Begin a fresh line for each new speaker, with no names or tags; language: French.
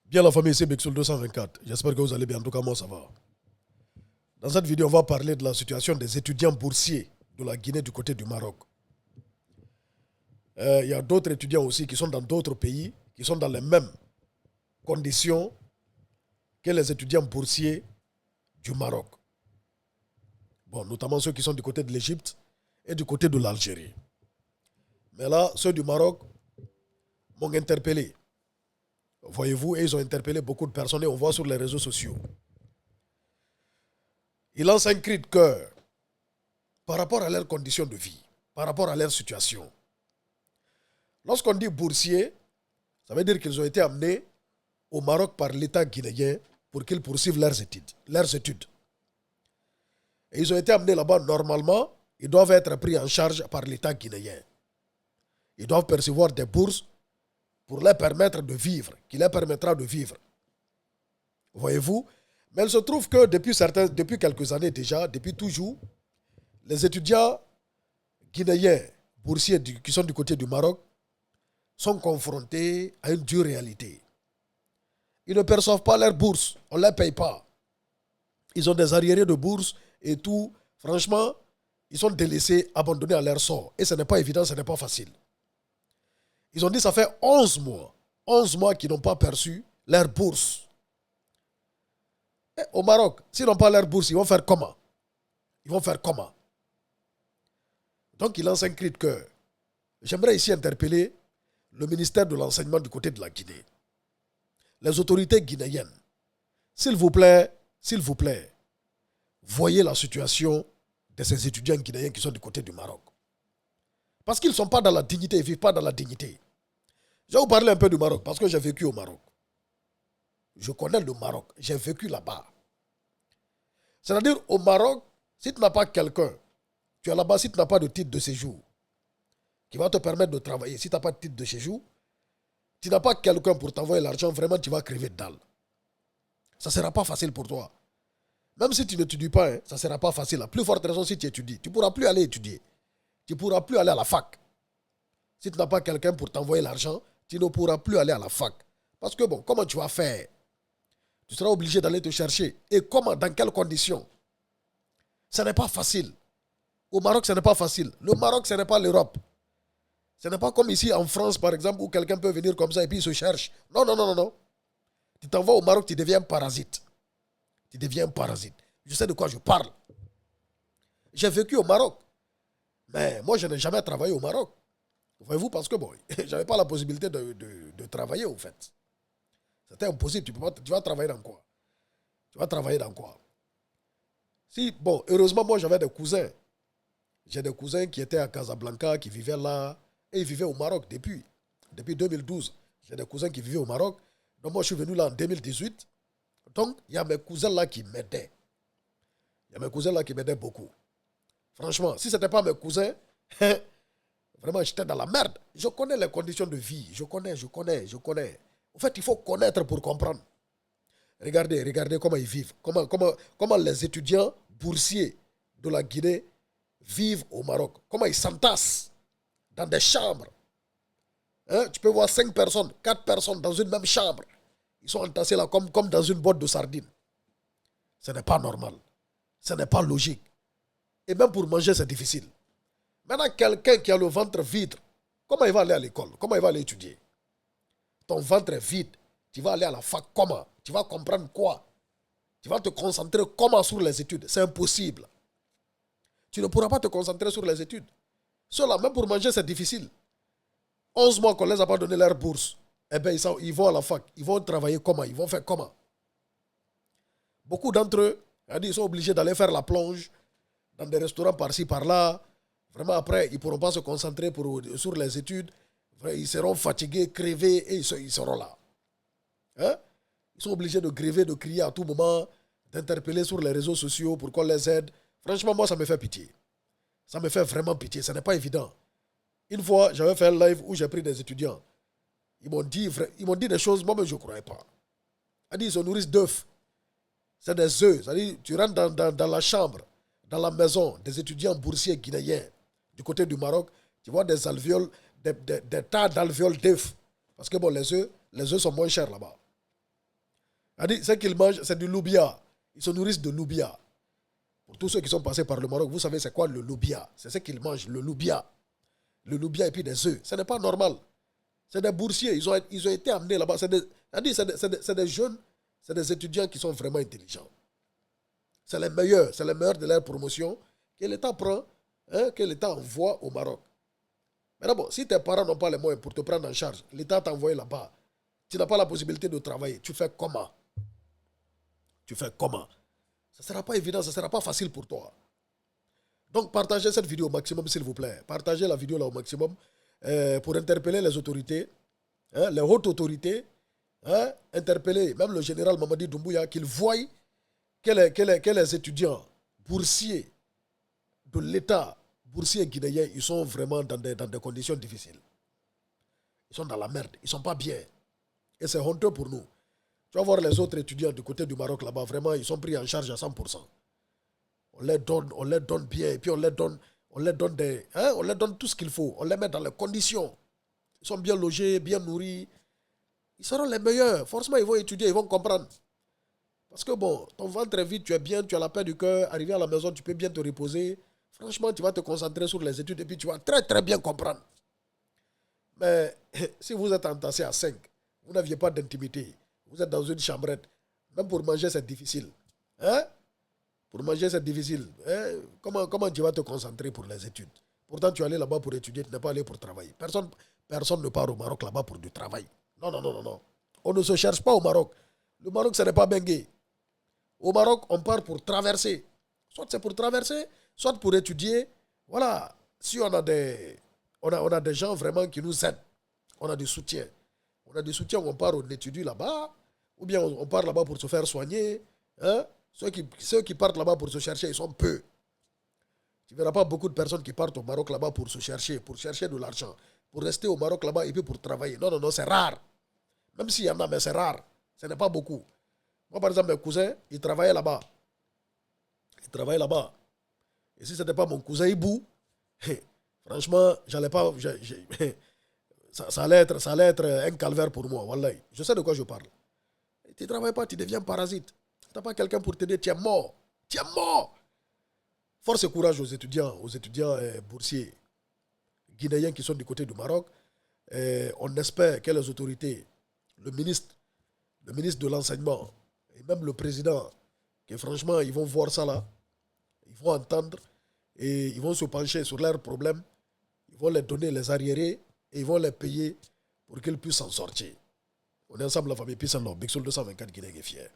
Bien la famille, c'est Bexul 224. J'espère que vous allez bien. En tout cas, moi, ça va. Dans cette vidéo, on va parler de la situation des étudiants boursiers de la Guinée du côté du Maroc. Il y a d'autres étudiants aussi qui sont dans d'autres pays, qui sont dans les mêmes conditions que les étudiants boursiers du Maroc. Bon, notamment ceux qui sont du côté de l'Égypte et du côté de l'Algérie. Mais là, ceux du Maroc m'ont interpellé. Voyez-vous, et ils ont interpellé beaucoup de personnes et on voit sur les réseaux sociaux. Ils lancent un cri de cœur par rapport à leurs conditions de vie, par rapport à leur situation. Lorsqu'on dit boursiers, ça veut dire qu'ils ont été amenés au Maroc par l'État guinéen pour qu'ils poursuivent leurs études. Et ils ont été amenés là-bas normalement, ils doivent être pris en charge par l'État guinéen. Ils doivent percevoir des bourses pour leur permettre de vivre, qui leur permettra de vivre. Voyez-vous? Mais il se trouve que depuis quelques années déjà, depuis toujours, les étudiants guinéens, boursiers qui sont du côté du Maroc, sont confrontés à une dure réalité. Ils ne perçoivent pas leur bourse, on ne les paye pas. Ils ont des arriérés de bourse et tout. Franchement, ils sont délaissés, abandonnés à leur sort. Et ce n'est pas évident, ce n'est pas facile. Ils ont dit que ça fait 11 mois qu'ils n'ont pas perçu leur bourse. Et au Maroc, s'ils n'ont pas leur bourse, ils vont faire comment? Donc, ils lancent un cri de cœur. J'aimerais ici interpeller le ministère de l'Enseignement du côté de la Guinée. Les autorités guinéennes, s'il vous plaît, voyez la situation de ces étudiants guinéens qui sont du côté du Maroc. Parce qu'ils ne sont pas dans la dignité, ils ne vivent pas dans la dignité. Je vais vous parler un peu du Maroc, parce que j'ai vécu au Maroc. Je connais le Maroc, j'ai vécu là-bas. C'est-à-dire, au Maroc, si tu n'as pas quelqu'un, tu es là-bas, si tu n'as pas de titre de séjour, qui va te permettre de travailler, si tu n'as pas de titre de séjour, tu n'as pas quelqu'un pour t'envoyer l'argent, vraiment, tu vas crever de dalle. Ça ne sera pas facile pour toi. Même si tu n'étudies pas, ça ne sera pas facile. À plus forte raison, si tu étudies, tu ne pourras plus aller étudier. Tu ne pourras plus aller à la fac. Si tu n'as pas quelqu'un pour t'envoyer l'argent, tu ne pourras plus aller à la fac. Parce que bon, comment tu vas faire? Tu seras obligé d'aller te chercher. Et comment, dans quelles conditions? Ce n'est pas facile. Au Maroc, ce n'est pas facile. Le Maroc, ce n'est pas l'Europe. Ce n'est pas comme ici en France, par exemple, où quelqu'un peut venir comme ça et puis il se cherche. Non, non, non, non, non. Tu t'envoies au Maroc, tu deviens parasite. Je sais de quoi je parle. J'ai vécu au Maroc. Mais moi, je n'ai jamais travaillé au Maroc. Voyez-vous, parce que bon, je n'avais pas la possibilité de travailler, au fait. C'était impossible. Tu vas travailler dans quoi? Si, bon, heureusement, moi, j'avais des cousins. J'ai des cousins qui étaient à Casablanca, qui vivaient là. Et ils vivaient au Maroc depuis 2012. J'ai des cousins qui vivaient au Maroc. Donc, moi, je suis venu là en 2018. Donc, il y a mes cousins là qui m'aidaient. Beaucoup. Franchement, si ce n'était pas mes cousins, vraiment, j'étais dans la merde. Je connais les conditions de vie. Je connais. En fait, il faut connaître pour comprendre. Regardez comment ils vivent. Comment les étudiants boursiers de la Guinée vivent au Maroc. Comment ils s'entassent dans des chambres. Hein? Tu peux voir 5 personnes, 4 personnes dans une même chambre. Ils sont entassés là comme dans une boîte de sardines. Ce n'est pas normal. Ce n'est pas logique. Et même pour manger, c'est difficile. Maintenant, quelqu'un qui a le ventre vide, comment il va aller à l'école? Comment il va aller étudier? Ton ventre est vide. Tu vas aller à la fac comment? Tu vas comprendre quoi? Tu vas te concentrer comment sur les études? C'est impossible. Tu ne pourras pas te concentrer sur les études. Cela, même pour manger, c'est difficile. 11 mois qu'on ne les a pas donné leur bourse. Eh bien, ils vont à la fac. Ils vont travailler comment? Ils vont faire comment? Beaucoup d'entre eux, ils sont obligés d'aller faire la plonge dans des restaurants par-ci, par-là. Vraiment, après, ils ne pourront pas se concentrer sur les études. Ils seront fatigués, crevés et ils seront là. Hein? Ils sont obligés de gréver, de crier à tout moment, d'interpeller sur les réseaux sociaux pour qu'on les aide. Franchement, moi, ça me fait pitié. Ça me fait vraiment pitié. Ce n'est pas évident. Une fois, j'avais fait un live où j'ai pris des étudiants. Ils m'ont dit des choses, moi-même, je ne croyais pas. Ils se nourrissent d'œufs. C'est des œufs. C'est-à-dire, tu rentres dans la chambre, dans la maison des étudiants boursiers guinéens du côté du Maroc, tu vois des alvéoles, des tas d'alvéoles d'œufs. Parce que bon, les œufs sont moins chers là-bas. Ce qu'ils mangent, c'est du loubia. Ils se nourrissent de loubia. Pour tous ceux qui sont passés par le Maroc, vous savez c'est quoi le loubia? C'est ce qu'ils mangent, le loubia. Le loubia et puis des œufs. Ce n'est pas normal. C'est des boursiers. Ils ont été amenés là-bas. C'est des jeunes, c'est des étudiants qui sont vraiment intelligents. C'est les meilleurs de leur promotion que l'État prend, que l'État envoie au Maroc. Mais d'abord, si tes parents n'ont pas les moyens pour te prendre en charge, l'État t'a envoyé là-bas, tu n'as pas la possibilité de travailler. Tu fais comment? Tu fais comment? Ça ne sera pas évident, ça ne sera pas facile pour toi. Donc, partagez cette vidéo au maximum, s'il vous plaît. Partagez la vidéo là au maximum pour interpeller les autorités, les hautes autorités, interpeller même le général Mamadi Doumbouya, qu'il voie que les étudiants boursiers de l'État, boursiers guinéens, ils sont vraiment dans des conditions difficiles. Ils sont dans la merde, ils ne sont pas bien. Et c'est honteux pour nous. Tu vas voir les autres étudiants du côté du Maroc là-bas, vraiment, ils sont pris en charge à 100%. On les donne bien, et puis on les donne tout ce qu'il faut. On les met dans les conditions. Ils sont bien logés, bien nourris. Ils seront les meilleurs. Forcément, ils vont étudier, ils vont comprendre. Parce que bon, ton ventre est vide, tu es bien, tu as la paix du cœur. Arrivé à la maison, tu peux bien te reposer. Franchement, tu vas te concentrer sur les études et puis tu vas très très bien comprendre. Mais si vous êtes entassé à 5, vous n'aviez pas d'intimité. Vous êtes dans une chambrette. Même pour manger, c'est difficile. Pour manger, c'est difficile. Comment tu vas te concentrer pour les études? Pourtant, tu es allé là-bas pour étudier, tu n'es pas allé pour travailler. Personne ne part au Maroc là-bas pour du travail. Non. On ne se cherche pas au Maroc. Le Maroc, ce n'est pas Bengué. Au Maroc, on part pour traverser. Soit c'est pour traverser, soit pour étudier. Voilà. Si on a des gens vraiment qui nous aident, on a du soutien. On a du soutien, on part, on étudie là-bas, ou bien on part là-bas pour se faire soigner. Ceux qui partent là-bas pour se chercher, ils sont peu. Tu ne verras pas beaucoup de personnes qui partent au Maroc là-bas pour se chercher, pour chercher de l'argent, pour rester au Maroc là-bas et puis pour travailler. Non, c'est rare. Même s'il y en a, mais c'est rare. Ce n'est pas beaucoup. Moi, par exemple, mes cousins, ils travaillaient là-bas. Et si ce n'était pas mon cousin Ibou, franchement, j'allais pas. Ça allait être un calvaire pour moi. Wallahi. Je sais de quoi je parle. Tu ne travailles pas, tu deviens parasite. Tu n'as pas quelqu'un pour t'aider, tu es mort. Tu es mort. Force et courage aux étudiants boursiers guinéens qui sont du côté du Maroc. On espère que les autorités, le ministre de l'enseignement et même le président, que franchement, ils vont voir ça là, ils vont entendre et ils vont se pencher sur leurs problèmes, ils vont les donner les arriérés et ils vont les payer pour qu'ils puissent s'en sortir. On est ensemble, la famille Peace and Love, Big Soul 224 Guinée est fier.